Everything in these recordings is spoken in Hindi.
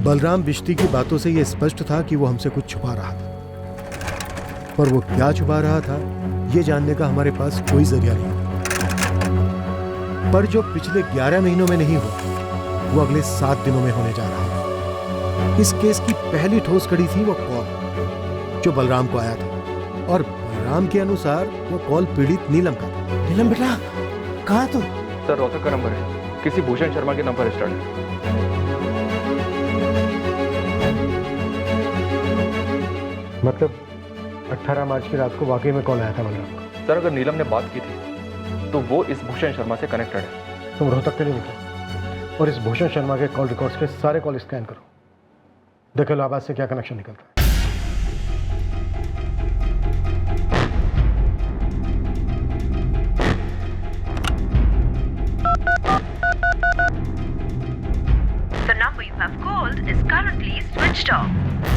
बलराम बिश्ती की बातों से यह स्पष्ट था कि वो हमसे कुछ छुपा रहा था, पर वो क्या छुपा रहा था ये जानने का हमारे पास कोई जरिया नहीं। पर जो पिछले 11 महीनों में नहीं हुआ वो अगले 7 दिनों में होने जा रहा है। इस केस की पहली ठोस कड़ी थी वो कॉल जो बलराम को आया था, और बलराम के अनुसार वो कॉल पीड़ित नीलम का था। नीलम बेटा, कहाँ है तू? सर रोहतक का नंबर है, किसी भूषण शर्मा के नंबर स्टार्ट है। मतलब 18 मार्च की रात को वाकई में कॉल आया था बलराम का? सर अगर नीलम ने बात की थी तो वो इस भूषण शर्मा से कनेक्टेड है। तुम रोहतक के लिए निकलो और इस भूषण शर्मा के कॉल रिकॉर्ड्स के सारे कॉल स्कैन करो, देखो इलाहाबाद से क्या कनेक्शन निकलता है।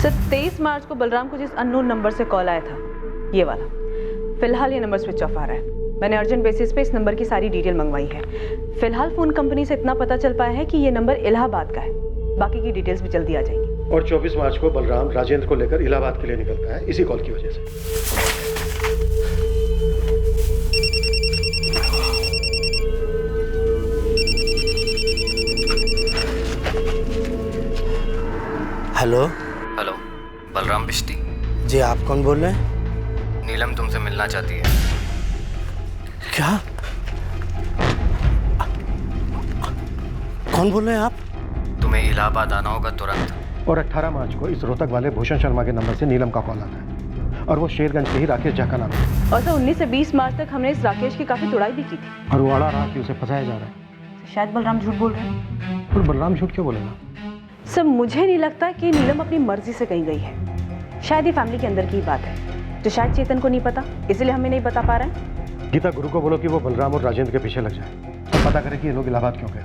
सर 23 मार्च को बलराम को जिस अननोन नंबर से कॉल आया था, ये वाला, फिलहाल ये नंबर स्विच ऑफ आ रहा है। मैंने अर्जेंट बेसिस पे इस नंबर की सारी डिटेल मंगवाई है। फिलहाल फोन कंपनी से इतना पता चल पाया है कि ये नंबर इलाहाबाद का है, बाकी की डिटेल्स भी जल्दी आ जाएंगी। और 24 मार्च को बलराम राजेंद्र को लेकर इलाहाबाद के लिए निकलता है इसी कॉल की वजह से। हेलो। हेलो, बलराम बिश्ती। जी, आप कौन बोल रहे हैं? नीलम तुमसे मिलना चाहती है। क्या? कौन बोल रहे हैं आप? तुम्हें इलाहाबाद आना होगा तुरंत। और 18 मार्च को इस रोहतक वाले भूषण शर्मा के नंबर से नीलम का कॉल आता है, और वो शेरगंज के ही राकेश झा का नाम है। और सर 19 से 20 मार्च तक हमने इस राकेश की काफी तुड़ाई भी की थी, और वो अड़ा रहा कि उसे फंसाया जा रहा है। शायद बलराम झूठ बोल रहे हैं। पर बलराम झूठ क्यों बोलेगा? सर मुझे नहीं लगता कि नीलम अपनी मर्जी से कहीं गई है। शायद ये फैमिली के अंदर की ही बात है जो शायद चेतन को नहीं पता, इसलिए हमें नहीं बता पा रहे हैं। गीता, गुरु को बोलो कि वो बलराम और राजेंद्र के पीछे लग जाए और पता करे कि ये लोग इलाहाबाद क्यों गए थे।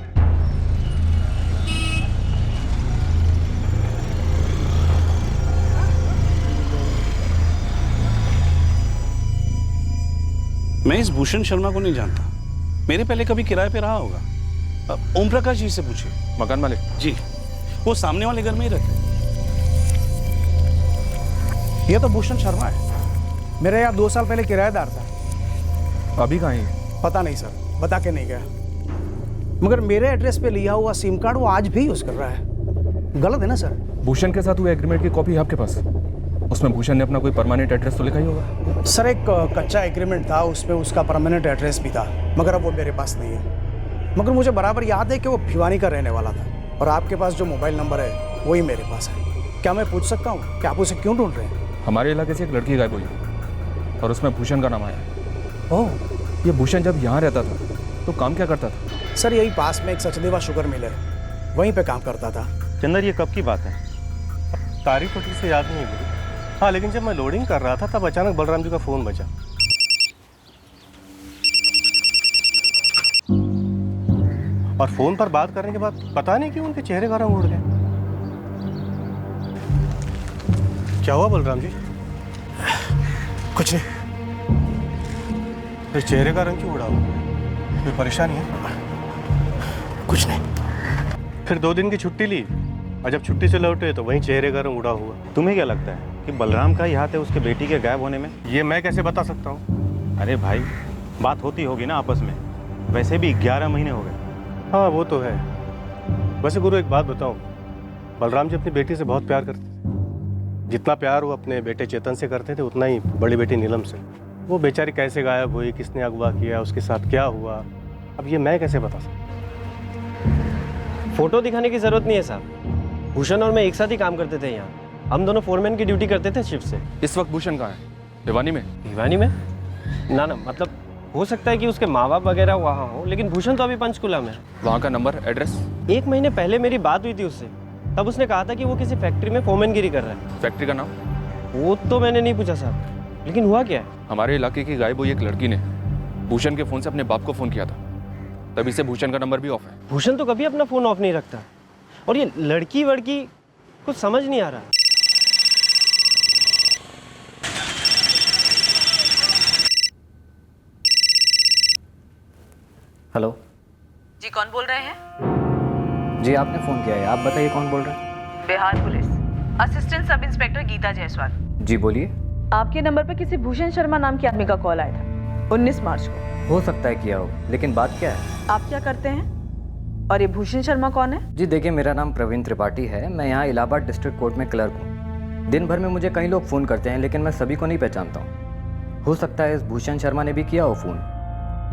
मैं इस भूषण शर्मा को नहीं जानता, मेरे पहले कभी किराए पे रहा होगा। ओम प्रकाश जी से पूछिए। मकान मालिक जी, वो सामने वाले घर में ही रहते हैं। ये तो भूषण शर्मा है, मेरे यहाँ 2 साल पहले किराएदार था। अभी कहाँ है? पता नहीं सर, बता के नहीं गया। मगर मेरे एड्रेस पे लिया हुआ सिम कार्ड वो आज भी यूज कर रहा है। गलत है ना सर? भूषण के साथ हुए एग्रीमेंट की कॉपी है आपके पास? उसमें भूषण ने अपना कोई परमानेंट एड्रेस तो लिखा ही होगा। सर एक कच्चा एग्रीमेंट था, उस पर उसका परमानेंट एड्रेस भी था, मगर अब वो मेरे पास नहीं है। मगर मुझे बराबर याद है कि वो भिवानी का रहने वाला था, और आपके पास जो मोबाइल नंबर है वही मेरे पास है। क्या मैं पूछ सकता हूँ कि आप उसे क्यों ढूंढ रहे हैं? हमारे इलाके से एक लड़की गायब हुई है और उसमें भूषण का नाम आया है। ओह, ये भूषण जब यहाँ रहता था तो काम क्या करता था? सर यही पास में एक सचदेवा शुगर मिल है, वहीं पे काम करता था। चंदर, ये कब की बात है? तारीख तो ठीक से याद नहीं मुझे। हाँ, लेकिन जब मैं लोडिंग कर रहा था तब अचानक बलराम जी का फ़ोन बजा। और फ़ोन पर बात करने के बाद पता नहीं क्यों उनके चेहरे का रंग उड़ गया। क्या हुआ बलराम जी? कुछ नहीं। फिर चेहरे का रंग क्यों उड़ा हुआ? कोई परेशानी है? कुछ नहीं। फिर 2 दिन की छुट्टी ली, और जब छुट्टी से लौटे तो वहीं चेहरे का रंग उड़ा हुआ। तुम्हें क्या लगता है कि बलराम का ही हाथ है उसके बेटी के गायब होने में? ये मैं कैसे बता सकता हूँ? अरे भाई, बात होती होगी ना आपस में। वैसे भी 11 महीने हो गए। हाँ, वो तो है। वैसे गुरु एक बात बताऊँ, बलराम जी अपनी बेटी से बहुत प्यार करते थे। जितना प्यार वो अपने बेटे चेतन से करते थे उतना ही बड़ी बेटी नीलम से। वो बेचारी कैसे गायब हुई, किसने अगवा किया, उसके साथ क्या हुआ, अब ये मैं कैसे बता सकता? फोटो दिखाने की जरूरत नहीं है साहब। भूषण और मैं एक साथ ही काम करते थे यहाँ। हम दोनों फोरमैन की ड्यूटी करते थे शिफ्ट से। इस वक्त भूषण कहाँ है? भिवानी में? भिवानी में? ना ना, मतलब हो सकता है कि उसके माँ बाप वगैरह वहाँ हो, लेकिन भूषण तो अभी पंचकुला में है। वहाँ का नंबर, एड्रेस? 1 महीने पहले मेरी बात हुई थी उससे, तब उसने कहा था कि वो किसी फैक्ट्री में फोरमैनगिरी कर रहा है। फैक्ट्री का नाम? वो तो मैंने नहीं पूछा साहब, लेकिन हुआ क्या है? हमारे इलाके की गायब हुई एक लड़की ने भूषण के फ़ोन से अपने बाप को फ़ोन किया था, तभी से भूषण का नंबर भी ऑफ है। भूषण तो कभी अपना फ़ोन ऑफ नहीं रखता, और ये लड़की वड़की कुछ समझ नहीं आ रहा। हेलो जी, कौन बोल रहे हैं? जी, आपने फ़ोन किया है, आप बताइए कौन बोल रहा है? Bihar police, assistant sub inspector Geeta Jaiswal. जी बोलिए। आपके नंबर पर किसी भूषण शर्मा नाम के आदमी का कॉल आया था 19 मार्च को। हो सकता है किया हो, लेकिन बात क्या है? आप क्या करते हैं और ये भूषण शर्मा कौन है? जी देखिए, मेरा नाम प्रवीण त्रिपाठी है। मैं यहाँ इलाहाबाद डिस्ट्रिक्ट कोर्ट में क्लर्क हूँ। दिन भर में मुझे कई लोग फ़ोन करते हैं, लेकिन मैं सभी को नहीं पहचानता हूँ। हो सकता है इस भूषण शर्मा ने भी किया हो फ़ोन,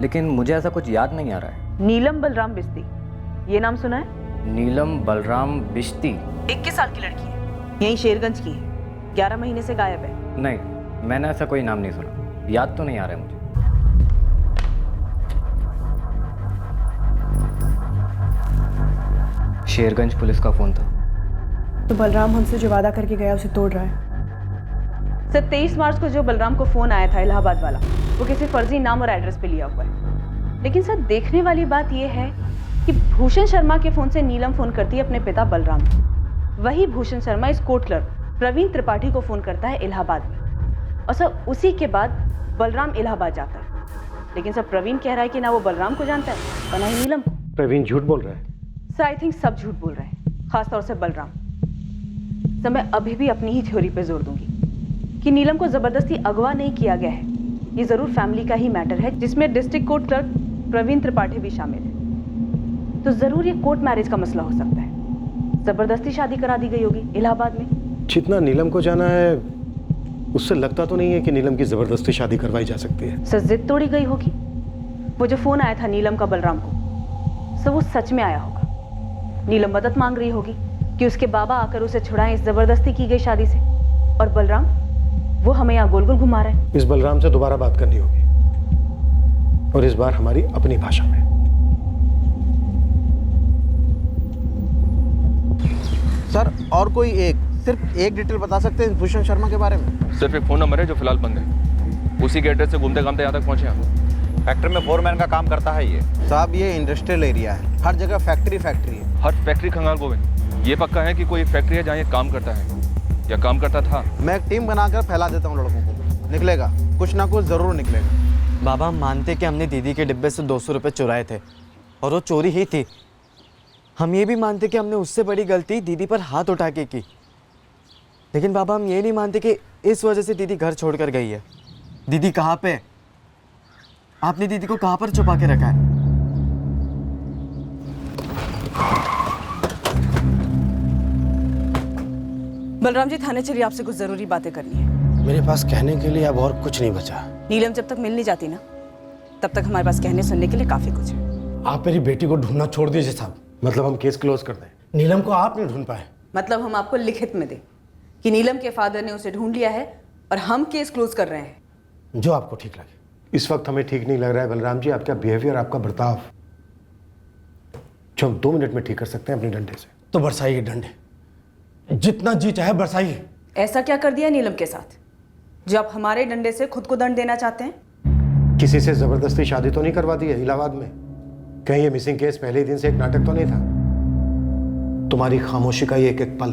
लेकिन मुझे ऐसा कुछ याद नहीं आ रहा है। नीलम बलराम बिस्ती, ये नाम सुना है? नीलम बलराम बिश्ती? 21 साल की लड़की है, यहीं शेरगंज की है, 11 महीने से गायब है। नहीं, मैंने ऐसा कोई नाम नहीं सुना, याद तो नहीं आ रहा है मुझे। शेरगंज पुलिस का फ़ोन था। तो बलराम हमसे जो वादा करके गया उसे तोड़ रहा है। सर 23 मार्च को जो बलराम को फोन आया था इलाहाबाद वाला, वो किसी फर्जी नाम और एड्रेस पे लिया हुआ है। लेकिन सर देखने वाली बात यह है कि भूषण शर्मा के फोन से नीलम फोन करती है अपने पिता बलराम को। वही भूषण शर्मा इस कोर्ट क्लर्क प्रवीण त्रिपाठी को फोन करता है इलाहाबाद में, और सर उसी के बाद बलराम इलाहाबाद जाता है। लेकिन सर प्रवीण कह रहा है कि ना वो बलराम को जानता है और ना ही नीलम को। प्रवीण झूठ बोल रहा है। सर आई थिंक सब झूठ बोल रहे हैं, खासतौर से बलराम। सर मैं अभी भी अपनी ही थ्योरी पे जोर दूंगी कि नीलम को जबरदस्ती अगवा नहीं किया गया है। ये जरूर फैमिली का ही मैटर है, जिसमें district court clerk Praveen Tripathi भी शामिल है। तो जरूर ये कोर्ट मैरिज का मसला हो सकता है। जबरदस्ती शादी करा दी गई होगी इलाहाबाद में। जितना नीलम को जाना है उससे लगता तो नहीं है कि नीलम की जबरदस्ती शादी करवाई जा सकती है। सर जिद तोड़ी गई होगी। वो जो फोन आया था नीलम का बलराम को, सर वो सच में आया होगा। नीलम मदद मांग रही होगी कि उसके बाबा आकर उसे छुड़ाएं इस जबरदस्ती की गई शादी से, और बलराम वो हमें यहाँ गोल गोल घुमा रहा है। इस बलराम से दोबारा बात करनी होगी, और इस बार हमारी अपनी भाषा में। सर और कोई सिर्फ एक डिटेल बता सकते हैं भूषण शर्मा के बारे में? सिर्फ एक फ़ोन नंबर है जो फिलहाल बंद है। उसी के एड्रेस से घूमते घामते यहाँ तक पहुँचे हम। फैक्ट्री में फोरमैन का काम करता है ये। साहब ये इंडस्ट्रियल एरिया है, हर जगह फैक्ट्री है। हर फैक्ट्री खंगाल गोविंद, ये पक्का है कि कोई फैक्ट्री है जहाँ ये काम करता है या काम करता था? मैं एक टीम बनाकर फैला देता हूँ लड़कों को, निकलेगा कुछ ना कुछ ज़रूर निकलेगा। बाबा हम मानते कि हमने दीदी के डिब्बे से 200 रुपये चुराए थे और वो चोरी ही थी। हम ये भी मानते कि हमने उससे बड़ी गलती दीदी पर हाथ उठा के की। लेकिन बाबा हम ये नहीं मानते कि इस वजह से दीदी घर छोड़कर गई है। दीदी कहाँ पे? आपने दीदी को कहाँ पर छुपा के रखा है? बलराम जी थाने चलिए, आपसे कुछ जरूरी बातें करनी है। मेरे पास कहने के लिए अब और कुछ नहीं बचा। नीलम जब तक मिल नहीं जाती ना, तब तक हमारे पास कहने सुनने के लिए काफी कुछ है। आप मेरी बेटी को ढूंढना छोड़ दीजिए साहब। मतलब हम केस क्लोज कर दें? नीलम को आप नहीं ढूंढ पाए। मतलब हम आपको लिखित में दें कि नीलम के फादर ने उसे ढूंढ लिया है और हम केस क्लोज कर रहे हैं। जो आपको ठीक लगे। इस वक्त हमें ठीक नहीं लग रहा है बलराम जी, आपका बिहेवियर, आपका बर्ताव, जो हम 2 मिनट में ठीक कर सकते हैं अपने डंडे से। तो बरसाइए डंडे, जितना जी चाहे बरसाइए। ऐसा क्या कर दिया नीलम के साथ जो आप हमारे डंडे से खुद को दंड देना चाहते हैं? किसी से जबरदस्ती शादी तो नहीं करवा दी है इलाहाबाद में? कहीं ये मिसिंग केस पहले ही दिन से एक नाटक तो नहीं था? तुम्हारी खामोशी का ये एक एक पल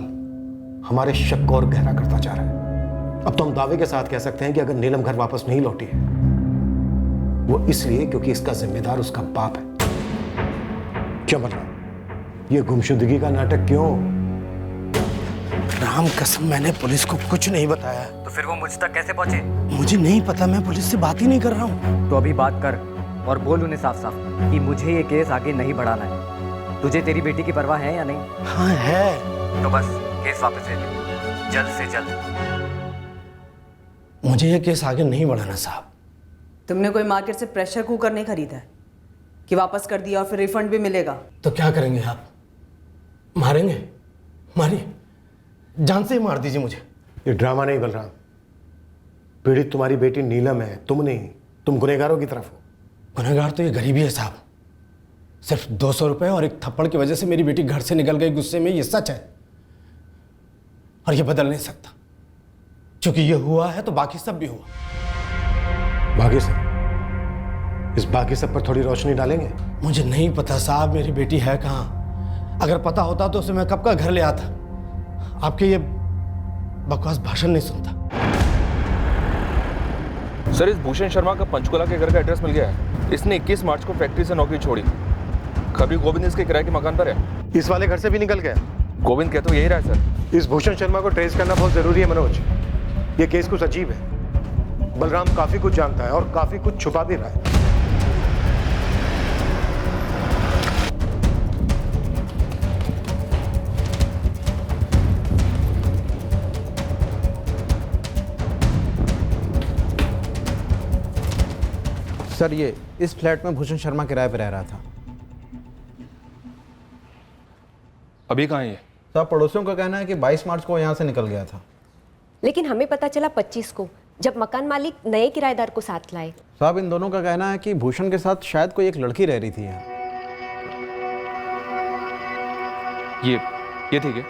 हमारे शक को और गहरा करता जा रहा है। अब तो हम दावे के साथ कह सकते हैं कि अगर नीलम घर वापस नहीं लौटी है, वो इसलिए क्योंकि इसका जिम्मेदार उसका बाप है। क्यों बलराम, ये गुमशुदगी का नाटक क्यों? राम कसम मैंने पुलिस को कुछ नहीं बताया। तो फिर वो मुझ तक कैसे पहुंचे? मुझे नहीं पता, मैं पुलिस से बात ही नहीं कर रहा हूँ। तो अभी बात कर और बोल उन्हें साफ साफ कि मुझे ये केस आगे नहीं बढ़ाना है। तुझे तेरी बेटी की परवाह है या नहीं? हाँ है। तो बस केस वापस ले ले, जल्द से जल्द। मुझे ये केस आगे नहीं बढ़ाना साहब। तुमने कोई मार्केट से प्रेशर कुकर नहीं खरीदा है कि वापस कर दिया और फिर रिफंड भी मिलेगा? तो क्या करेंगे आप? मारेंगे? मारिए, जान से ही मार दीजिए मुझे। ये ड्रामा नहीं बलराम, पीड़ित तुम्हारी बेटी नीलम है, तुम नहीं। तुम गुनहगारों की तरफ हो। गुनहगार तो ये गरीबी है साहब। सिर्फ 200 रुपए और एक थप्पड़ की वजह से मेरी बेटी घर से निकल गई गुस्से में, ये सच है और ये बदल नहीं सकता। क्योंकि ये हुआ है तो बाकी सब भी हुआ। बाकी सब? इस बाकी सब पर थोड़ी रोशनी डालेंगे? मुझे नहीं पता साहब मेरी बेटी है कहाँ। अगर पता होता तो उसे मैं कब का घर ले आता। आपके ये बकवास भाषण नहीं सुनता। सर इस भूषण शर्मा का पंचकुला के घर का एड्रेस मिल गया है। इसने 21 मार्च को फैक्ट्री से नौकरी छोड़ी। कभी गोविंद इसके किराए के मकान पर है। इस वाले घर से भी निकल गया? गोविंद कहते हो यही रहा है सर। इस भूषण शर्मा को ट्रेस करना बहुत जरूरी है मनोज। ये केस कुछ अजीब है। बलराम काफी कुछ जानता है और काफी कुछ छुपा भी रहा है। सर ये इस फ्लैट में भूषण शर्मा किराए पर रह रहा था। अभी कहाँ है ये? सर पड़ोसियों का कहना है कि 22 मार्च को यहाँ से निकल गया था। लेकिन हमें पता चला 25 को, जब मकान मालिक नए किराएदार को साथ लाए। साहब इन दोनों का कहना है कि भूषण के साथ शायद कोई एक लड़की रह रही थी यहाँ। ये ठीक है।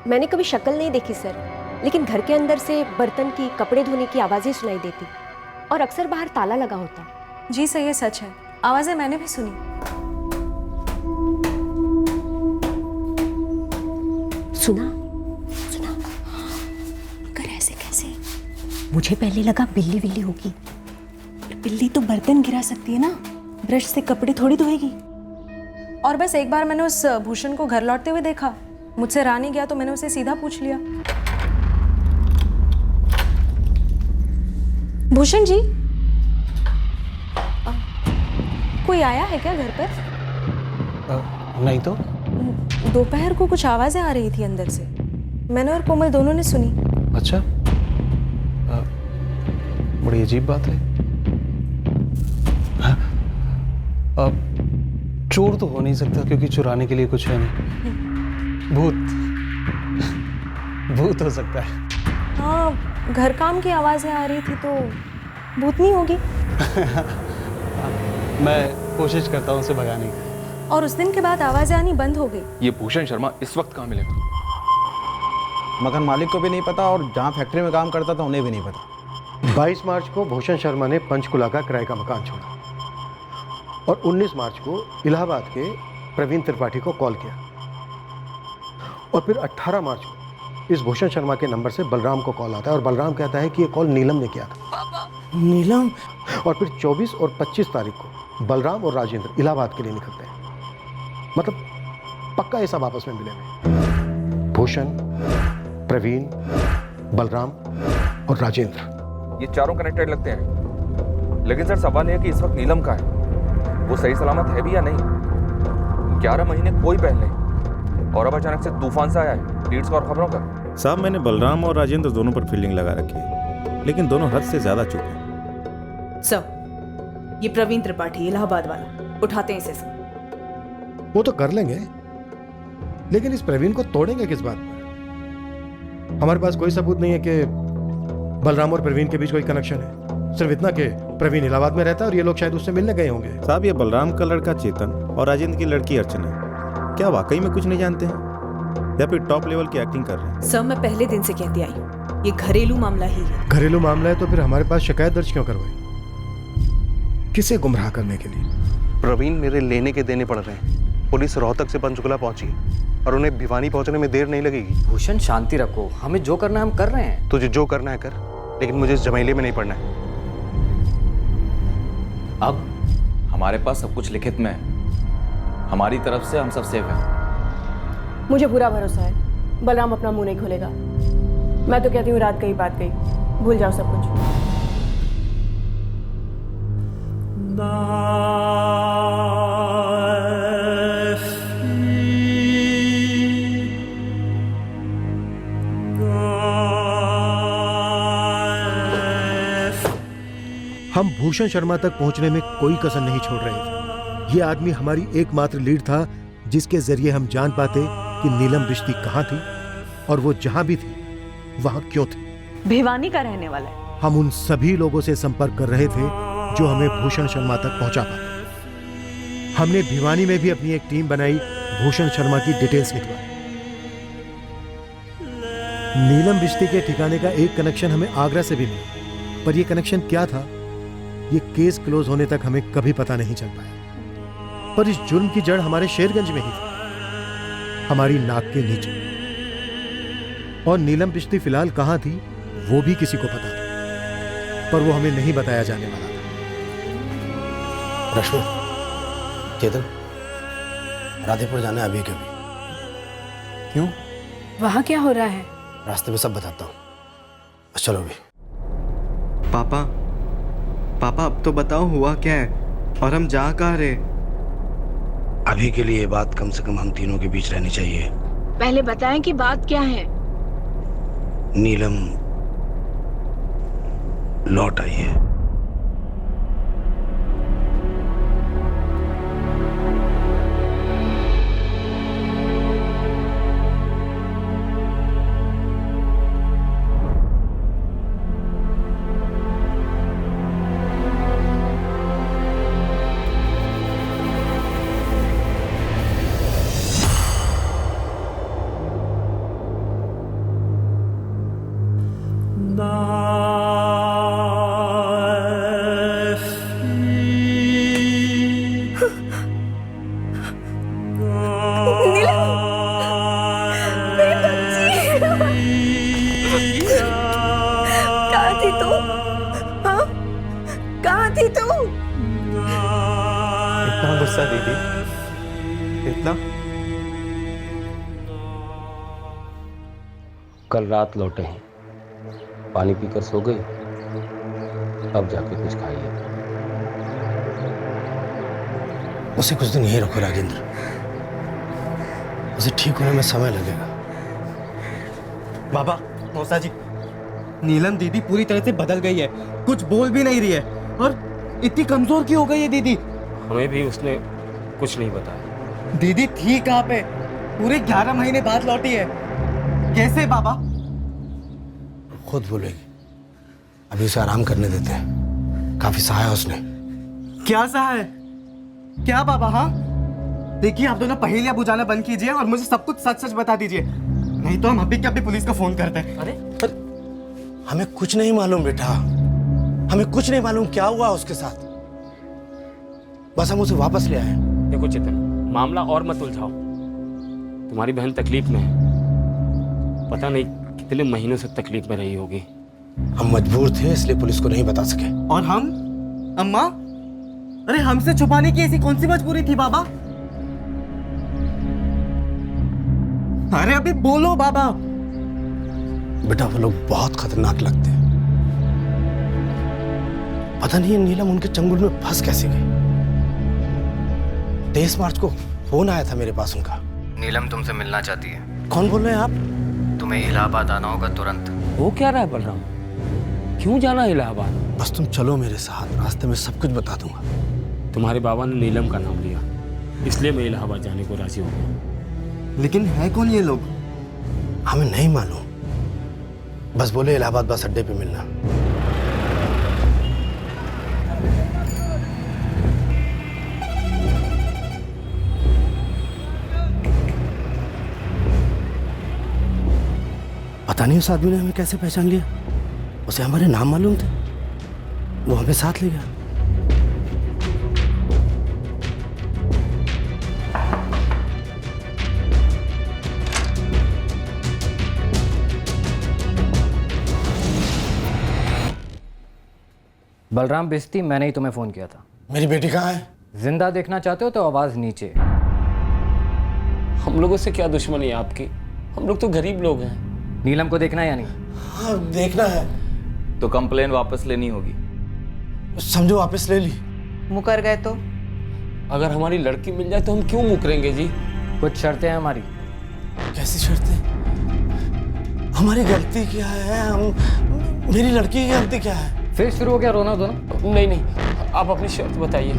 मैंने कभी शक्ल नहीं देखी सर, लेकिन घर के अंदर से बर्तन की, कपड़े धोने की आवाजें सुनाई देती और अक्सर बाहर ताला लगा होता। जी सर, ये सच है, आवाज़ें मैंने भी सुनी। सुना मगर ऐसे कैसे? मुझे पहले लगा बिल्ली बिल्ली होगी। बिल्ली तो बर्तन गिरा सकती है ना, ब्रश से कपड़े थोड़ी धोएगी। और बस एक बार मैंने उस भूषण को घर लौटते हुए देखा, मुझसे रहा नहीं गया तो मैंने उसे सीधा पूछ लिया, भूषण जी कोई आया है क्या घर पर? नहीं तो। दोपहर को कुछ आवाजें आ रही थी अंदर से, मैंने और कोमल दोनों ने सुनी। अच्छा, बड़ी अजीब बात है। चोर तो हो नहीं सकता क्योंकि चुराने के लिए कुछ है नहीं। भूत हो सकता है। हाँ, घर काम की आवाजें आ रही थी तो भूतनी होगी। मैं कोशिश करता हूँ उसे भगाने की। और उस दिन के बाद आवाजें आनी बंद हो गई। ये भूषण शर्मा इस वक्त कहाँ मिलेगा? मकान मालिक को भी नहीं पता और जहाँ फैक्ट्री में काम करता था उन्हें भी नहीं पता। 22 मार्च को भूषण शर्मा ने पंचकुला का किराए का मकान छोड़ा और 19 मार्च को इलाहाबाद के प्रवीण त्रिपाठी को कॉल किया और फिर 18 मार्च को इस भूषण शर्मा के नंबर से बलराम को कॉल आता है और बलराम कहता है कि ये कॉल नीलम ने किया था। नीलम? और फिर 24 और 25 तारीख को बलराम और राजेंद्र इलाहाबाद के लिए निकलते हैं। मतलब पक्का ये सब आपस में मिले हुए, भूषण, प्रवीण, बलराम और राजेंद्र। ये चारों कनेक्टेड लगते हैं, लेकिन सर सवाल है कि इस वक्त नीलम का है, वो सही सलामत है भी या नहीं? 11 महीने कोई पहल नहीं और अब अचानक से तूफान सा आया है लीड्स का और खबरों का। साहब मैंने बलराम और राजेंद्र दोनों पर फील्डिंग लगा रखी है, लेकिन दोनों हद से ज्यादा चुप हैं। सर, ये प्रवीण त्रिपाठी इलाहाबाद वाला, उठाते हैं इसे। वो तो कर लेंगे, लेकिन इस प्रवीण को तोड़ेंगे किस बात पर? हमारे पास कोई सबूत नहीं है कि बलराम और प्रवीण के बीच कोई कनेक्शन है। सिर्फ इतना कि प्रवीण इलाहाबाद में रहता है और ये लोग शायद उससे मिलने गए होंगे। साहब ये बलराम का लड़का चेतन और राजेंद्र की लड़की अर्चना क्या वाकई में कुछ नहीं जानते हैं या फिर टॉप लेवल की एक्टिंग कर रहे हैं? सर, मैं पहले दिन से कहती आई हूँ, ये घरेलू मामला ही है। घरेलू मामला है तो फिर हमारे पास शिकायत दर्ज क्यों करवाई? किसे गुमराह करने के लिए? प्रवीण मेरे लेने के देने पड़ रहे हैं। पुलिस रोहतक से पंचकुला पहुंची और उन्हें भिवानी पहुंचने में देर नहीं लगेगी। भूषण शांति रखो, हमें जो करना है हम कर रहे हैं। तुझे जो करना है कर, लेकिन मुझे इस झमेले में नहीं पड़ना है। अब हमारे पास सब कुछ लिखित में है, हमारी तरफ से हम सब सेफ हैं। मुझे पूरा भरोसा है बलराम अपना मुंह नहीं खोलेगा। मैं तो कहती हूँ रात गई बात गई, भूल जाओ सब कुछ। हम भूषण शर्मा तक पहुंचने में कोई कसर नहीं छोड़ रहे थे। ये आदमी हमारी एकमात्र लीड था जिसके जरिए हम जान पाते कि नीलम रिश्ती कहाँ थी और वो जहां भी थी वहां क्यों थी। भिवानी का रहने वाला है। हम उन सभी लोगों से संपर्क कर रहे थे जो हमें भूषण शर्मा तक पहुंचा पाते। हमने भिवानी में भी अपनी एक टीम बनाई भूषण शर्मा की डिटेल्स निकलवाई। नीलम रिश्ते के ठिकाने का एक कनेक्शन हमें आगरा से भी मिला, पर यह कनेक्शन क्या था ये केस क्लोज होने तक हमें कभी पता नहीं चल पाया। पर इस जुर्म की जड़ हमारे शेरगंज में ही थी, हमारी नाक के नीचे। और नीलम रिश्ती फिलहाल कहां थी वो भी किसी को पता था, पर वो हमें नहीं बताया जाने वाला था। रश्मि, चेतन, राधेपुर जाना है अभी के अभी। क्यों? वहाँ क्या हो रहा है? रास्ते में सब बताता हूँ, बस चलो भी। पापा पापा अब तो बताओ हुआ क्या है और हम जा कहाँ रहे? अभी के लिए ये बात कम से कम हम तीनों के बीच रहनी चाहिए। पहले बताएं कि बात क्या है। नीलम लौट आई है। कहाँ थी तू? हाँ? कहाँ थी तू? इतना गुस्सा दीदी, इतना? कल रात लौटे हैं, पानी पीकर सो गई, अब जाके कुछ खाइए। उसे कुछ दिन यहीं रखो राजेंद्र, उसे ठीक होने में समय लगेगा। बाबा, मौसा जी, नीलम दीदी पूरी तरह से बदल गई है, कुछ बोल भी नहीं रही है और इतनी कमजोर क्यों हो गई है दीदी? हमें भी उसने कुछ नहीं बताया। दीदी थी कहाँ पे? पूरे 11 महीने बाद लौटी है, कैसे बाबा? खुद बोलेगी, अभी उसे आराम करने देते हैं, काफी सहाया उसने। क्या सहा है? क्या बाबा? हाँ देखिए, आप दोनों पहेलियां बुझाना बंद कीजिए और मुझे सब कुछ सच सच बता दीजिए, नहीं तो हम अभी के अभी पुलिस को फोन करते हैं। अरे हमें कुछ नहीं मालूम बेटा, हमें कुछ नहीं मालूम क्या हुआ उसके साथ, बस हम उसे वापस ले आए। देखो चेतन, मामला और मत उलझाओ। तुम्हारी बहन तकलीफ में है, पता नहीं कितने महीनों से तकलीफ में रही होगी। हम मजबूर थे इसलिए पुलिस को नहीं बता सके। और हम? अम्मा? अरे हमसे छुपाने की ऐसी कौन सी मजबूरी थी बाबा? अरे अभी बोलो बाबा। बेटा वो लोग बहुत खतरनाक लगते हैं, पता नहीं नीलम उनके चंगुल में फंस कैसे गई। 23 मार्च को फोन आया था मेरे पास उनका। नीलम तुमसे मिलना चाहती है। कौन बोल रहे हैं आप? तुम्हें इलाहाबाद आना होगा तुरंत। वो क्या रहा है बलराम, क्यों जाना इलाहाबाद? बस तुम चलो मेरे साथ, रास्ते में सब कुछ बता दूंगा। तुम्हारे बाबा ने नीलम का नाम लिया, इसलिए मैं इलाहाबाद जाने को राजी हो गया। लेकिन है कौन ये लोग? हमें नहीं मालूम, बस बोले इलाहाबाद बस अड्डे पे मिलना। पता नहीं उस आदमी ने हमें कैसे पहचान लिया, उसे हमारे नाम मालूम थे, वो हमें साथ ले गया। बलराम बिस्ती, मैंने ही तुम्हें फ़ोन किया था। मेरी बेटी कहाँ है? जिंदा देखना चाहते हो तो आवाज़ नीचे। हम लोगों से क्या दुश्मनी है आपकी, हम लोग तो गरीब लोग हैं। नीलम को देखना है या नहीं? हाँ देखना है। तो कंप्लेन वापस लेनी होगी। समझो वापस ले ली। मुकर गए तो? अगर हमारी लड़की मिल जाए तो हम क्यों मुकरेंगे जी? कुछ शर्तें हैं हमारी। कैसी शर्तें? हमारी गलती क्या है? हम मेरी लड़की की गलती क्या है? फिर शुरू हो गया रोना धोना? नहीं नहीं, आप अपनी शर्त बताइए।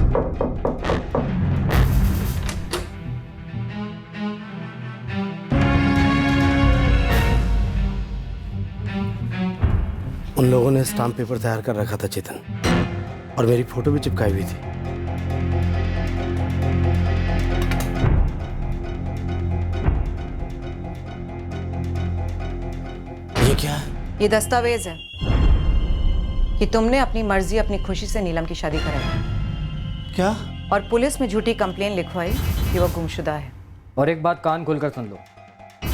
उन लोगों ने स्टाम्प पेपर तैयार कर रखा था चेतन, और मेरी फोटो भी चिपकाई हुई थी। ये क्या है? ये दस्तावेज है कि तुमने अपनी मर्जी अपनी खुशी से नीलम की शादी कराई। क्या? और पुलिस में झूठी कंप्लेन लिखवाई कि वो गुमशुदा है। और एक बात कान खोलकर सुन लो,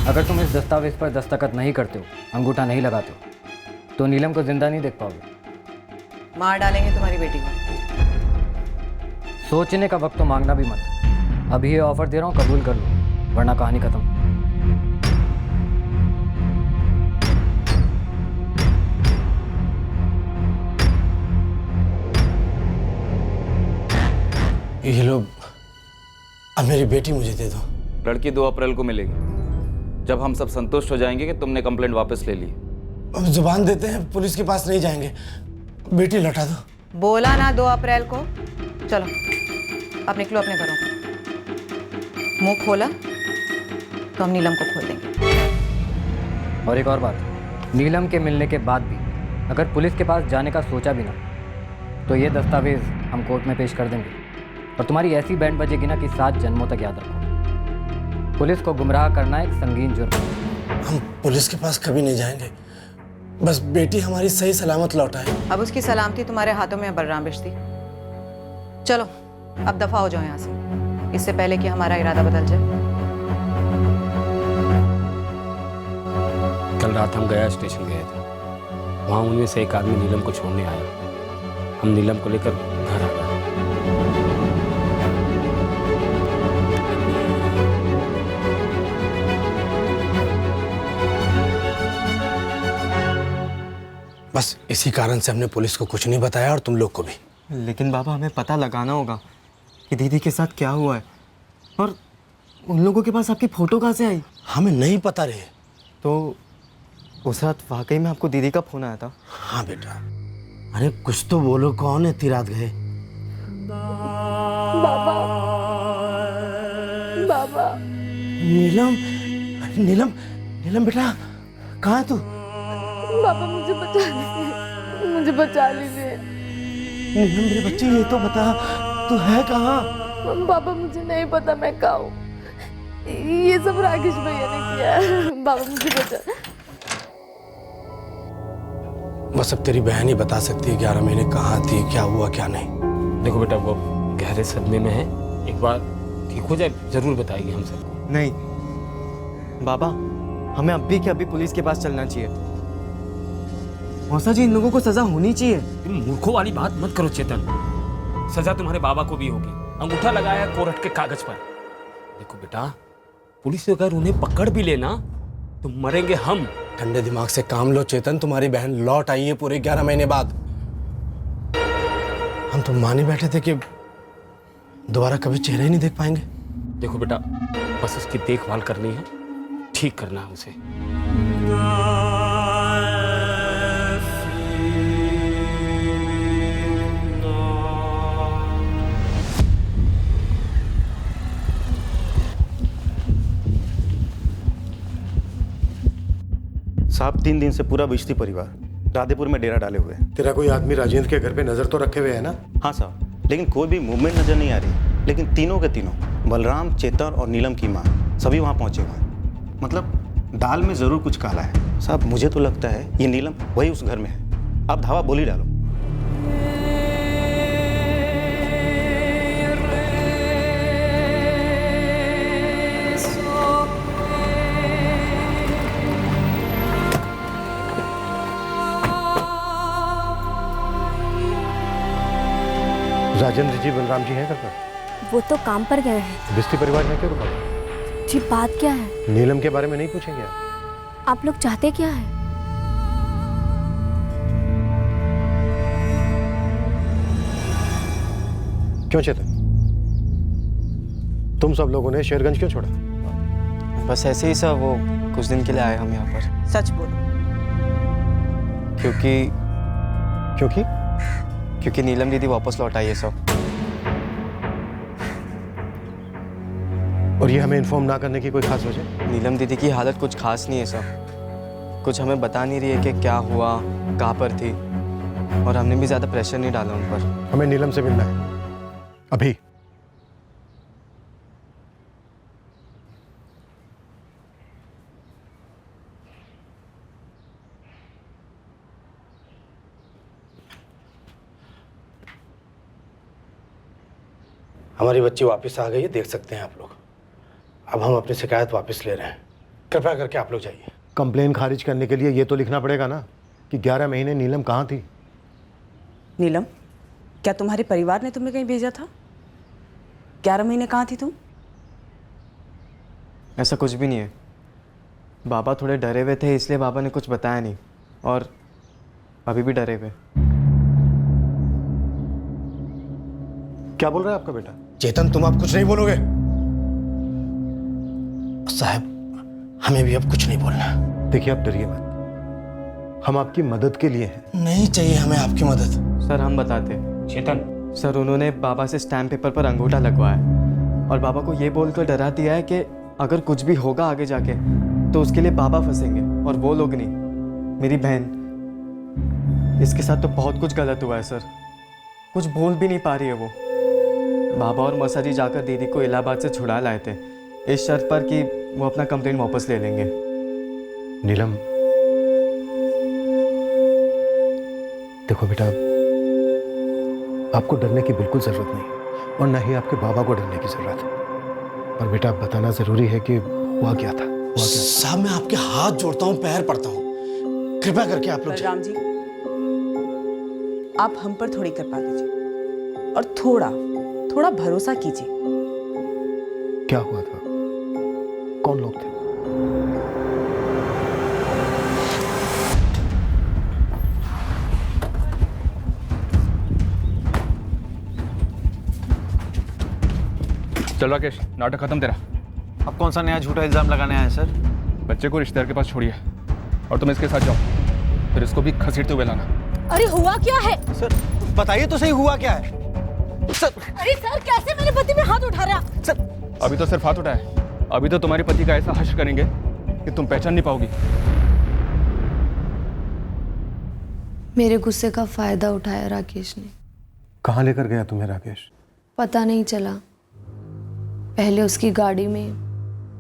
अगर तुम इस दस्तावेज पर दस्तखत नहीं करते हो, अंगूठा नहीं लगाते हो, तो नीलम को जिंदा नहीं देख पाओगे। मार डालेंगे तुम्हारी बेटी को। सोचने का वक्त तो मांगना भी मत। अभी ये ऑफर दे रहा हूँ, कबूल कर लो, वरना कहानी खत्म। ये लो, अब मेरी बेटी मुझे दे दो। लड़की 2 अप्रैल को मिलेगी, जब हम सब संतुष्ट हो जाएंगे कि तुमने कंप्लेंट वापस ले ली। अब जुबान देते हैं, पुलिस के पास नहीं जाएंगे, बेटी लौटा दो। बोला ना 2 अप्रैल को। चलो अब निकलो अपने घरों को। मुंह खोला तो हम नीलम को खोल देंगे। और एक और बात, नीलम के मिलने के बाद भी अगर पुलिस के पास जाने का सोचा भी ना तो ये दस्तावेज हम कोर्ट में पेश कर देंगे और तुम्हारी ऐसी बैंड बजेगी ना कि 7 जन्मों तक याद रखो। पुलिस को गुमराह करना एक संगीन जुर्म है। हम पुलिस के पास कभी नहीं जाएंगे, बस बेटी हमारी सही सलामत लौटाए। अब उसकी सलामती तुम्हारे हाथों में है बलराम बिश्ती। चलो अब दफा हो जाओ यहाँ से, इससे पहले कि हमारा इरादा बदल जाए। कल रात हम गया स्टेशन गए थे, वहाँ उनमें से एक आदमी नीलम को छोड़ने आया। हम नीलम को लेकर घर आ गए। बस इसी कारण से हमने पुलिस को कुछ नहीं बताया और तुम लोग को भी। लेकिन बाबा हमें पता लगाना होगा कि दीदी के साथ क्या हुआ है, और उन लोगों के पास आपकी फ़ोटो कहाँ से आई? हमें नहीं पता रे। तो उस रात वाकई में आपको दीदी का फ़ोन आया था? हाँ बेटा। अरे कुछ तो बोलो, कौन है इतनी रात गए? बाबा, बाबा। नीलम, नीलम, नीलम बेटा, कहाँ है तू? बाबा मुझे बचा लीजिए, मुझे बचा लीजिए। नीलम मेरे बच्चे, ये तो बता तू है कहाँ? बाबा मुझे नहीं पता मैं कहाँ हूँ, ये सब राकेश भैया ने किया है। बाबा मुझे बचा। बस अब तेरी बहन ही बता सकती है 11 महीने कहाँ थी, क्या हुआ क्या नहीं। देखो बेटा, वो गहरे सदमे में है, एक बार ठीक हो जाए जरूर बताएगी हम सबको। नहीं बाबा, हमें अभी के अभी पुलिस के पास चलना चाहिए। मौसा जी, इन लोगों को सजा होनी चाहिए। तुम मूर्खों वाली बात मत करो चेतन, सजा तुम्हारे बाबा को भी होगी। अंगूठा लगाया कोर्ट के कागज पर। देखो बेटा, पुलिस अगर उन्हें पकड़ भी लेना तो मरेंगे हम। ठंडे दिमाग से काम लो चेतन, तुम्हारी बहन लौट आई है पूरे 11 महीने बाद। हम तो मान ही बैठे थे कि दोबारा कभी चेहरा ही नहीं देख पाएंगे। देखो बेटा, बस उसकी देखभाल करनी है, ठीक करना है उसे। साहब 3 दिन से पूरा बिश्ती परिवार राधेपुर में डेरा डाले हुए हैं। तेरा कोई आदमी राजेंद्र के घर पे नजर तो रखे हुए है ना? हाँ साहब, लेकिन कोई भी मूवमेंट नजर नहीं आ रही। लेकिन तीनों के तीनों, बलराम, चेतन और नीलम की माँ, सभी वहाँ पहुँचे हुए हैं। मतलब दाल में ज़रूर कुछ काला है। साहब मुझे तो लगता है ये नीलम वही उस घर में है। आप धावा बोली डालो। राजेंद्र जी, बलराम जी हैं घर पर? वो तो काम पर गए हैं। बिस्ती परिवार में क्यों रुका? जी बात क्या है? नीलम के बारे में नहीं पूछेंगे आप लोग चाहते क्या है? क्यों चेतन, तुम सब लोगों ने शेरगंज क्यों छोड़ा? बस ऐसे ही सब, वो कुछ दिन के लिए आए हम यहाँ पर। सच बोलो। क्योंकि नीलम दीदी वापस लौट आई है सब। और ये हमें इन्फॉर्म ना करने की कोई खास वजह? नीलम दीदी की हालत कुछ खास नहीं है सब, कुछ हमें बता नहीं रही है कि क्या हुआ, कहाँ पर थी, और हमने भी ज़्यादा प्रेशर नहीं डाला उन पर। हमें नीलम से मिलना है अभी। हमारी बच्ची वापस आ गई है, देख सकते हैं आप लोग। अब हम अपनी शिकायत वापस ले रहे हैं, कृपया करके आप लोग जाइए। कंप्लेन खारिज करने के लिए ये तो लिखना पड़ेगा ना कि 11 महीने नीलम कहाँ थी। नीलम, क्या तुम्हारे परिवार ने तुम्हें कहीं भेजा था? 11 महीने कहाँ थी तुम? ऐसा कुछ भी नहीं है। बाबा थोड़े डरे हुए थे, इसलिए बाबा ने कुछ बताया नहीं, और अभी भी डरे हुए। क्या बोल रहा है आपका बेटा? चेतन, तुम अब कुछ नहीं बोलोगे? साहब, हमें भी अब कुछ नहीं बोलना। देखिए, आप डरिए मत, हम आपकी मदद के लिए हैं। नहीं चाहिए हमें आपकी मदद। सर हम बताते। चेतन, सर उन्होंने बाबा से स्टैम्प पेपर पर अंगूठा लगवाया और बाबा को ये बोलकर डरा दिया है कि अगर कुछ भी होगा आगे जाके तो उसके लिए बाबा फंसेंगे और वो लोग नहीं, मेरी बहन। इसके साथ तो बहुत कुछ गलत हुआ है सर, कुछ बोल भी नहीं पा रही है वो। बाबा और मौसा जी जाकर दीदी को इलाहाबाद से छुड़ा लाए थे इस शर्त पर कि वो अपना कंप्लेंट वापस ले लेंगे। नीलम, देखो बेटा, आपको डरने की बिल्कुल जरूरत नहीं और ना ही आपके बाबा को डरने की जरूरत है। पर बेटा, बताना जरूरी है कि हुआ क्या था। साहब, मैं आपके हाथ जोड़ता हूँ, पैर पड़ता हूँ, कृपया करके आप लोग। बलराम जी, आप हम पर थोड़ी कृपा कीजिए और थोड़ा भरोसा कीजिए। क्या हुआ था? कौन लोग थे? चल राकेश, नाटक खत्म तेरा। अब कौन सा नया झूठा इल्जाम लगाने आए सर? बच्चे को रिश्तेदार के पास छोड़िए और तुम इसके साथ जाओ, फिर इसको भी घसीटते हुए लाना। अरे हुआ क्या है? सर बताइए तो सही, हुआ क्या है? सर, अरे सर, कैसे मेरे पति पे हाथ उठा रहा? सर, अभी तो सिर्फ हाथ उठाए, अभी तो तुम्हारे पति का ऐसा हश्र करेंगे कि तुम पहचान नहीं पाओगी। मेरे गुस्से का फायदा उठाया राकेश ने। कहाँ लेकर गया तुम्हें राकेश? पता नहीं चला, पहले उसकी गाड़ी में,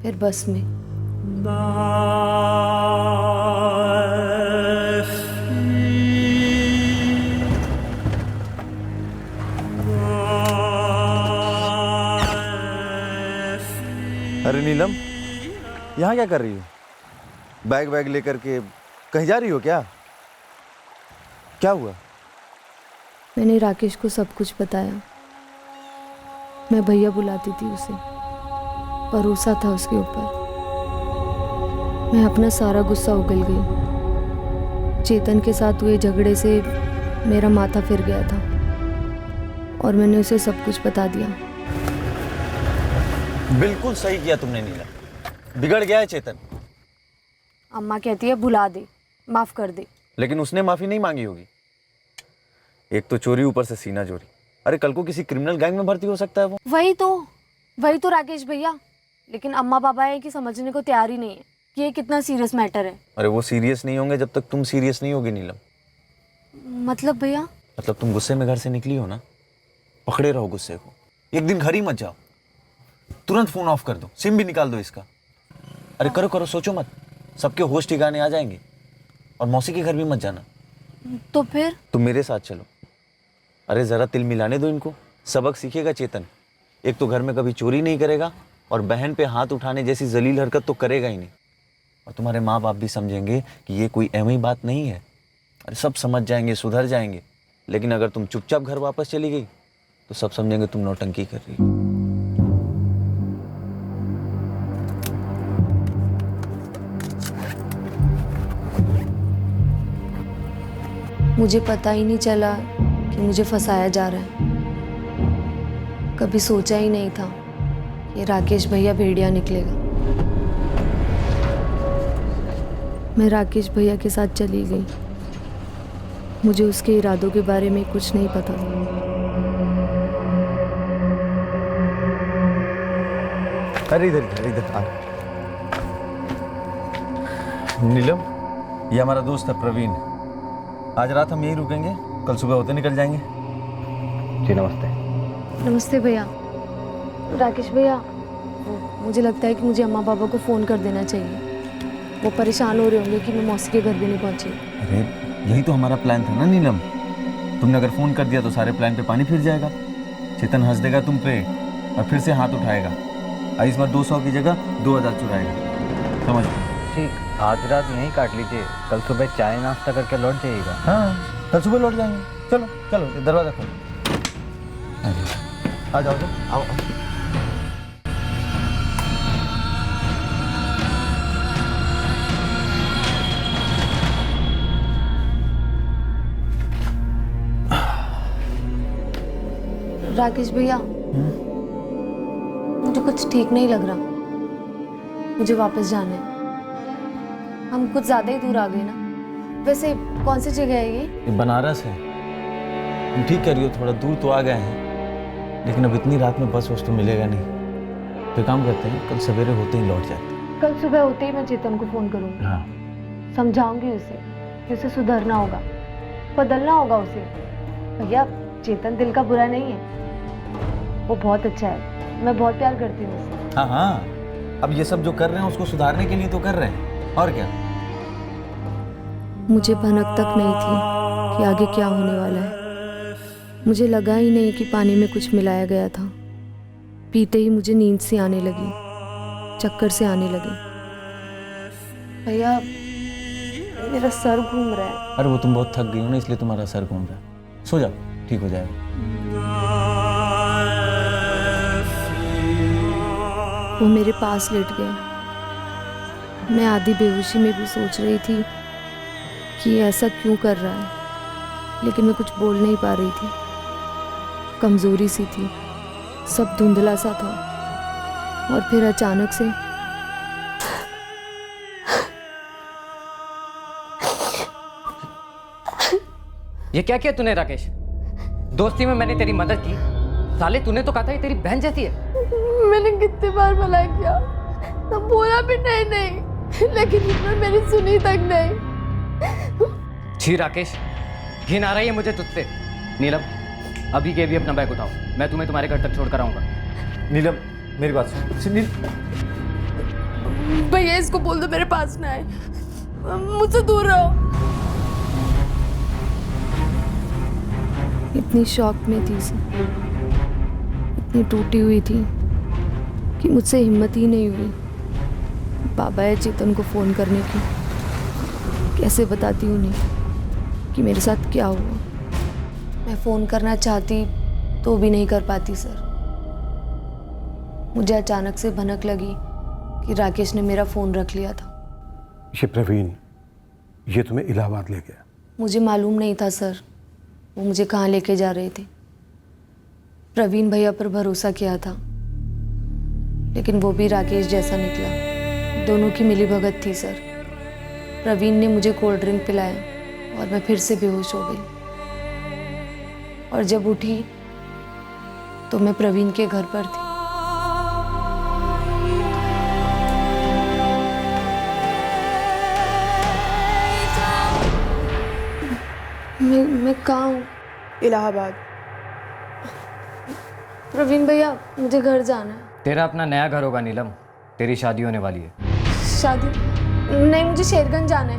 फिर बस में। अरे नीलम, यहाँ क्या कर रही हो? बैग वैग लेकर के कहीं जा रही हो क्या? क्या हुआ? मैंने राकेश को सब कुछ बताया। मैं भैया बुलाती थी उसे, भरोसा था उसके ऊपर। मैं अपना सारा गुस्सा उगल गई। चेतन के साथ हुए झगड़े से मेरा माथा फिर गया था और मैंने उसे सब कुछ बता दिया। बिल्कुल सही किया तुमने नीलम, बिगड़ गया है चेतन। अम्मा कहती है भुला दे, माफ कर दे। लेकिन उसने माफी नहीं मांगी होगी। एक तो चोरी, ऊपर से सीना चोरी। अरे कल को किसी क्रिमिनल गैंग में भर्ती हो सकता है वो। वही तो राकेश भैया, लेकिन अम्मा पापा है कि समझने को तैयार ही नहीं है कि ये कितना सीरियस मैटर है। अरे वो सीरियस नहीं होंगे जब तक तुम सीरियस नहीं होगी नीलम। मतलब भैया? मतलब तुम गुस्से में घर से निकली हो ना, पकड़े रहो गुस्से को। एक दिन घर ही मत जाओ, तुरंत फोन ऑफ कर दो, सिम भी निकाल दो इसका। अरे करो करो, सोचो मत, सबके होश ठिकाने आ जाएंगे। और मौसी के घर भी मत जाना। तो फिर? तुम मेरे साथ चलो। अरे जरा तिल मिलाने दो इनको, सबक सीखेगा चेतन। एक तो घर में कभी चोरी नहीं करेगा और बहन पे हाथ उठाने जैसी जलील हरकत तो करेगा ही नहीं। और तुम्हारे माँ बाप भी समझेंगे कि ये कोई एवं ही बात नहीं है। अरे सब समझ जाएंगे, सुधर जाएंगे। लेकिन अगर तुम चुपचाप घर वापस चली गई तो सब समझेंगे तुम नौटंकी कर रही हो। मुझे पता ही नहीं चला कि मुझे फंसाया जा रहा है। कभी सोचा ही नहीं था कि राकेश भैया भेड़िया निकलेगा। मैं राकेश भैया के साथ चली गई। मुझे उसके इरादों के बारे में कुछ नहीं पता था। अरे इधर इधर इधर आ। नीलम, ये हमारा दोस्त है प्रवीण। आज रात हम यहीं रुकेंगे, कल सुबह होते निकल जाएंगे। जी नमस्ते। नमस्ते भैया। राकेश भैया, मुझे लगता है कि मुझे अम्मा पापा को फ़ोन कर देना चाहिए। वो परेशान हो रहे होंगे कि मैं मौसी के घर भी नहीं पहुंची। अरे यही तो हमारा प्लान था ना नीलम। तुमने अगर फ़ोन कर दिया तो सारे प्लान पे पानी फिर जाएगा। चेतन हंस देगा तुम पे और फिर से हाथ उठाएगा। इस बार 200 की जगह 2000 चुराएगा। समझ? ठीक, आज रात यहीं काट लीजिए, कल सुबह चाय नाश्ता करके लौट जाइएगा। हाँ, कल सुबह लौट जाएंगे। चलो चलो, दरवाज़ा खोलो। आ जाओ तो आओ। राकेश भैया, कुछ ठीक नहीं लग रहा। मुझे वापस जाना है। हम कुछ ज़्यादा ही दूर आ गए ना। वैसे कौन सी जगह है ये? बनारस है। तुम ठीक कह रही हो, थोड़ा दूर तो आ गए हैं, लेकिन अब इतनी रात में बस वस तो मिलेगा नहीं। तो काम करते हैं, कल सवेरे होते ही लौट जाते हैं। कल सुबह होते ही मैं चेतन को फ़ोन करूँगी। हाँ, समझाऊंगी उसे कि उसे सुधरना होगा, बदलना होगा उसे। भैया, चेतन दिल का बुरा नहीं है, वो बहुत अच्छा है। मैं बहुत प्यार करती हूँ उसे। हाँ हाँ, अब ये सब जो कर रहे हैं उसको सुधारने के लिए तो कर रहे हैं, और क्या। मुझे भनक तक नहीं थी कि आगे क्या होने वाला है। मुझे लगा ही नहीं कि पानी में कुछ मिलाया गया था। पीते ही मुझे नींद सी आने लगी, चक्कर से आने लगे। भैया, मेरा सर घूम रहा है। अरे वो तुम बहुत थक गई हो ना, इसलिए तुम्हारा सर घूम रहा है। सो जाओ, ठीक हो जाएगा। वो मेरे पास लेट गया। मैं आधी बेहोशी में भी सोच रही थी कि ऐसा क्यों कर रहा है, लेकिन मैं कुछ बोल नहीं पा रही थी। कमजोरी सी थी, सब धुंधला सा था। और फिर अचानक से ये क्या किया तूने राकेश? दोस्ती में मैंने तेरी मदद की, साले तूने तो कहा था ये तेरी बहन जैसी है। मैंने कितने बार मना किया, तो बोला भी नहीं, लेकिन इसमें मेरी सुनी तक नहीं। छी राकेश, घिन आ रही है मुझे तुझसे। नीलम, अभी के अभी अपना बैग उठाओ, मैं तुम्हें तुम्हारे घर तक छोड़ कर आऊंगा। नीलम, मेरी बात सुन। भैया, इसको बोल दो मेरे पास ना आए, मुझसे दूर रहो। इतनी शॉक में थी सी, इतनी टूटी हुई थी कि मुझसे हिम्मत ही नहीं हुई बाबा या चेतन को फ़ोन करने की। कैसे बताती उन्हें कि मेरे साथ क्या हुआ। मैं फ़ोन करना चाहती तो भी नहीं कर पाती सर। मुझे अचानक से भनक लगी कि राकेश ने मेरा फ़ोन रख लिया था। ये प्रवीण, ये तुम्हें इलाहाबाद ले गया? मुझे मालूम नहीं था सर, वो मुझे कहाँ लेके जा रहे थे। प्रवीण भैया पर भरोसा किया था, लेकिन वो भी राकेश जैसा निकला। दोनों की मिलीभगत थी सर। प्रवीण ने मुझे कोल्ड ड्रिंक पिलाया और मैं फिर से बेहोश हो गई। और जब उठी तो मैं प्रवीण के घर पर थी। मैं कहाँ हूँ? इलाहाबाद। प्रवीण भैया, मुझे घर जाना है। तेरा अपना नया घर होगा नीलम, तेरी शादी होने वाली है। शादी? नहीं, मुझे शेरगंज जाना है,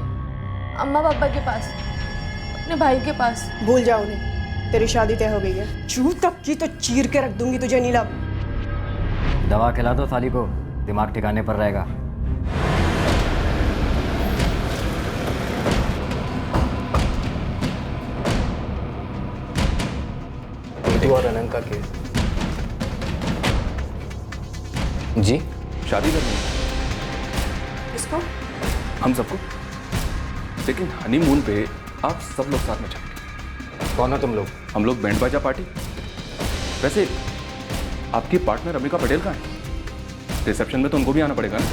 अम्मा पापा के पास, अपने भाई के पास। भूल जाओ उन्हें, तेरी शादी तय हो गई है। चू तक की तो चीर के रख दूंगी तुझे नीलम। दवा खिला दो साली को, दिमाग ठिकाने पर रहेगा। और अनंत का केस। जी? शादी करनी है किसको? हम सबको, लेकिन हनीमून पे आप सब लोग साथ में चलेंगे। कौन हो तुम लोग? हम लोग बैंड बाजा पार्टी। वैसे आपकी पार्टनर अम्बिका पटेल कहाँ है? रिसेप्शन में तो उनको भी आना पड़ेगा ना।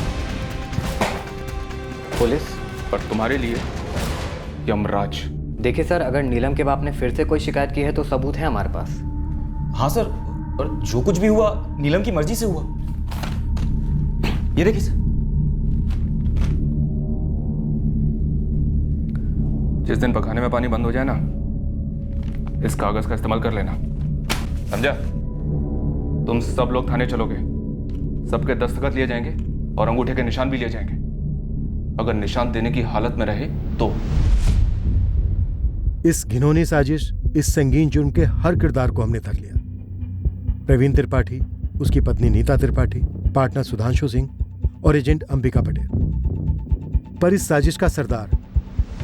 पुलिस? पर तुम्हारे लिए यमराज। देखिए सर, अगर नीलम के बाप ने फिर से कोई शिकायत की है तो सबूत है हमारे पास। हाँ सर, और जो कुछ भी हुआ नीलम की मर्जी से हुआ। ये देखिए सर। जिस दिन पकाने में पानी बंद हो जाए ना, इस कागज का इस्तेमाल कर लेना, समझा? तुम सब लोग थाने चलोगे, सबके दस्तखत लिए जाएंगे और अंगूठे के निशान भी लिए जाएंगे। अगर निशान देने की हालत में रहे तो। इस घिनौनी साजिश, इस संगीन जुर्म के हर किरदार को हमने थक लिया। प्रवीण त्रिपाठी, उसकी पत्नी नीता त्रिपाठी, पार्टनर सुधांशु सिंह और एजेंट अंबिका पटेल। पर इस साजिश का सरदार,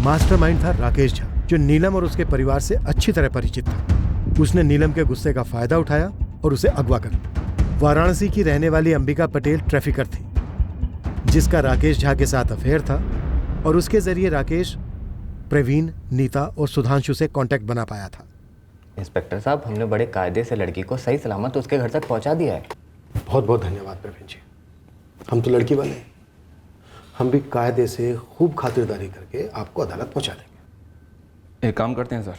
मास्टरमाइंड था राकेश झा, जो नीलम और उसके परिवार से अच्छी तरह परिचित था। उसने नीलम के गुस्से का फायदा उठाया और उसे अगवा कर लिया। वाराणसी की रहने वाली अंबिका पटेल ट्रैफिकर थी, जिसका राकेश झा के साथ अफेयर था, और उसके जरिए राकेश प्रवीण, नीता और सुधांशु से कांटेक्ट बना पाया था। इंस्पेक्टर साहब, हमने बड़े कायदे से लड़की को सही सलामत उसके घर तक पहुंचा दिया है। बहुत बहुत धन्यवाद प्रवीण जी। हम तो लड़की वाले हैं, हम भी कायदे से खूब खातिरदारी करके आपको अदालत पहुंचा देंगे। एक काम करते हैं सर,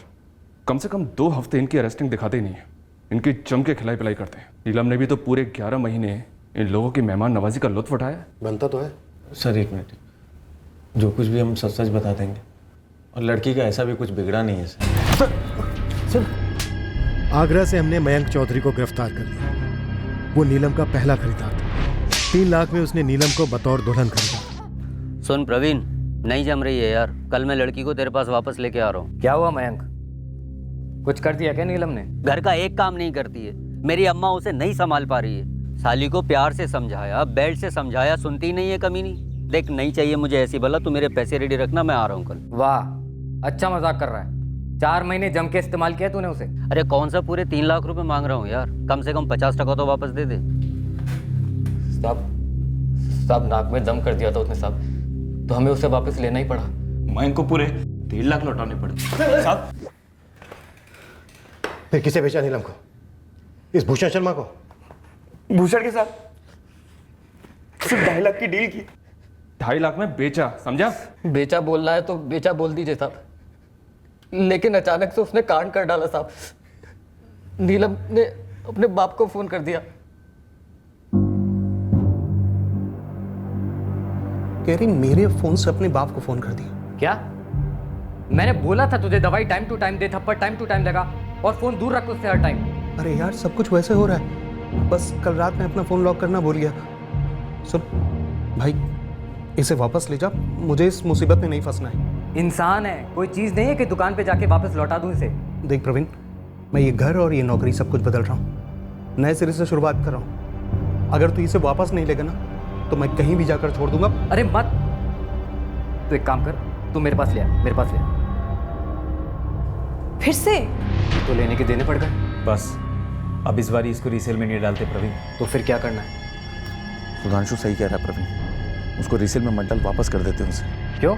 कम से कम 2 हफ्ते इनकी अरेस्टिंग दिखाते ही नहीं है, इनकी जम के खिलाई पिलाई करते हैं। नीलम ने भी तो पूरे 11 महीने इन लोगों की मेहमान नवाजी का लुत्फ उठाया। बनता तो है। सर 1 मिनट, जो कुछ भी हम सच सच बता देंगे, और लड़की का ऐसा भी कुछ बिगड़ा नहीं है सर। आगरा से हमने मयंक चौधरी को गिरफ्तार कर लिया। वो नीलम का पहला खरीदार था। 3 लाख में उसने नीलम को बतौर दुल्हन खरीदा। सुन प्रवीण, नहीं जम रही है यार। कल मैं लड़की को तेरे पास वापस लेके आ रहा हूँ। क्या हुआ मयंक, कुछ कर दिया क्या नीलम ने? घर का एक काम नहीं करती है। मेरी अम्मा उसे नहीं संभाल पा रही है। साली को प्यार से समझाया, बेल्ट से समझाया, सुनती नहीं है कमीनी। देख, नहीं चाहिए मुझे ऐसी बला, तू मेरे पैसे रेडी रखना, मैं आ रहा हूँ कल। वाह, अच्छा मजाक कर रहा है। 4 महीने जम के इस्तेमाल किया तूने उसे। अरे कौन सा पूरे 3 लाख रुपए मांग रहा हूँ यार, कम से कम 50% तो वापस दे दे। साहब नाक में दम कर दिया था उसने साहब, तो हमें उसे वापस लेना ही पड़ा। मयंक को पूरे 3 लाख लौटाने पड़े साहब। फिर किसे बेचा नीलम को? इस भूषण शर्मा को? भूषण के साथ सिर्फ 2.5 लाख की डील की। 2.5 लाख में बेचा, समझा? बेचा बोल रहा है तो बेचा बोल दीजिए साहब, लेकिन अचानक से उसने कांड कर डाला साहब। नीलम ने अपने बाप को फोन कर दिया। कह रही मेरे फोन से अपने बाप को फोन कर दिया। क्या? मैंने बोला था तुझे दवाई टाइम टू टाइम दे, थप्पड़ टाइम टू टाइम लगा, और फोन दूर रख उससे हर टाइम। अरे यार, सब कुछ वैसे हो रहा है, बस कल रात में अपना फोन लॉक करना भूल गया। सुन भाई, इसे वापस ले जा, मुझे इस मुसीबत में नहीं फंसना है। इंसान है, कोई चीज नहीं है कि दुकान पे जाके वापस लौटा दूं इसे। देख प्रवीण, मैं ये घर और ये नौकरी सब कुछ बदल रहा हूँ, नए सिरे से शुरुआत कर रहा हूँ। अगर तू इसे वापस नहीं लेगा ना, तो मैं कहीं भी जाकर छोड़ दूंगा। अरे मत, तू एक काम कर, तू मेरे पास ले आ, मेरे पास ले आ। फिर से तो लेने के देने पड़ गए। बस अब इस बार इसको रीसेल में नहीं डालते प्रवीण। तो फिर क्या करना है? सुधांशु सही कह रहा है प्रवीण, उसको रीसेल में मत डाल, वापस कर देते हैं उसे। क्यों,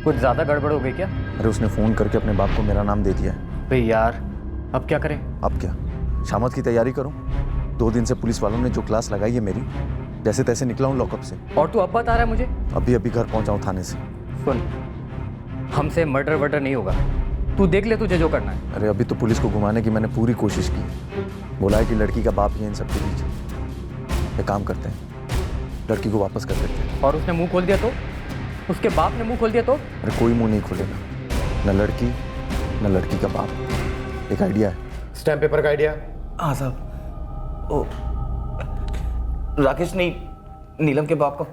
कुछ ज्यादा गड़बड़ हो गई क्या? अरे उसने फ़ोन करके अपने बाप को मेरा नाम दे दिया है। भाई यार, अब क्या करें? अब क्या, शामत की तैयारी करूं? 2 दिन से पुलिस वालों ने जो क्लास लगाई है मेरी, जैसे तैसे निकला हूं लॉकअप से। और तू अब बता रहा है मुझे? अभी घर पहुंचा हूं थाने से। सुन, हमसे मर्डर वर्डर नहीं होगा, तू देख ले तुझे जो करना है। अरे अभी तो पुलिस को घुमाने की मैंने पूरी कोशिश की। बोला है कि लड़की का बाप ही है इन सब के बीच। एक काम करते हैं, लड़की को वापस कर देते हैं। और उसने मुंह खोल दिया तो? उसके बाप ने मुंह खोल दिया तो? अरे कोई मुंह नहीं खोलेगा, न लड़की न लड़की का बाप। एक आइडिया है। स्टैम्प पेपर का आइडिया? हाँ साहब, ओ राकेश ने नीलम के बाप का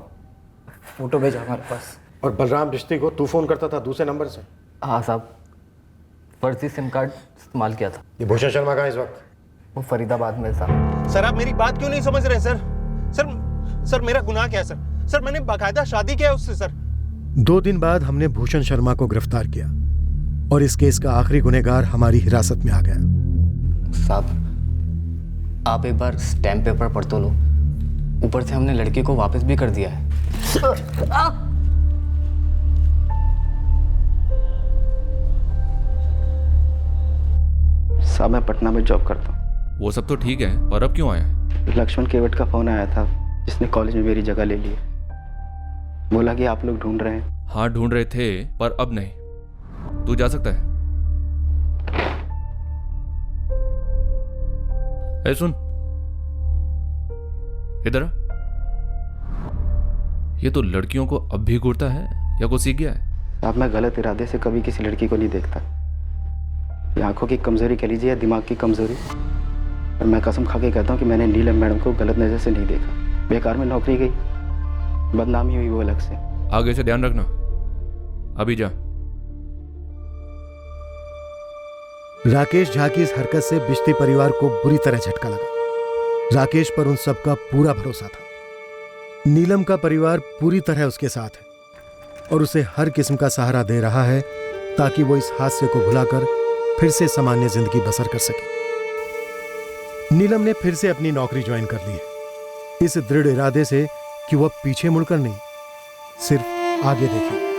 फोटो भेजा हमारे पास। और बलराम रिश्ते को तू फोन करता था दूसरे नंबर से? हाँ साहब, फर्जी सिम कार्ड इस्तेमाल किया था। ये भूषण शर्मा कहाँ इस वक्त? वो फरीदाबाद में साहब। सर आप मेरी बात क्यों नहीं समझ रहे सर? सर मेरा गुनाह क्या है सर? सर मैंने बाकायदा शादी किया है उससे सर। 2 दिन बाद हमने भूषण शर्मा को गिरफ्तार किया और इस केस का आखिरी गुनहगार हमारी हिरासत में आ गया। साहब, आप एक बार स्टैम्प पेपर पढ़ तो लो, ऊपर से हमने लड़की को वापस भी कर दिया है। साहब मैं पटना में जॉब करता हूँ। वो सब तो ठीक है, पर अब क्यों आया? लक्ष्मण केवट का फोन आया था, जिसने कॉलेज में मेरी जगह ले ली। बोला कि आप लोग ढूंढ रहे हैं। हाँ ढूंढ रहे थे, पर अब नहीं। तू जा सकता है। ए सुन, इधर आ। ये तो लड़कियों को अब भी घूरता है या कुछ सीख गया है? साहब मैं गलत इरादे से कभी किसी लड़की को नहीं देखता। ये आंखों की कमजोरी कह लीजिए या दिमाग की कमजोरी, और मैं कसम खा के कहता हूँ कि मैंने नीलम मैडम को गलत नज़र से नहीं देखा। बेकार में नौकरी गई, बदनामी हुई वो अलग से। आगे से ध्यान रखना। अभी जा। राकेश झा की इस हरकत से बिश्ती परिवार को बुरी तरह झटका लगा। राकेश पर उन सबका पूरा भरोसा था। नीलम का परिवार पूरी तरह उसके साथ है और उसे हर किस्म का सहारा दे रहा है ताकि वो इस हादसे को भुलाकर फिर से सामान्य जिंदगी बसर कर सके। नीलम ने फिर से अपनी नौकरी ज्वाइन कर ली है, इस दृढ़ इरादे से कि वो अब पीछे मुड़कर नहीं, सिर्फ आगे देखे।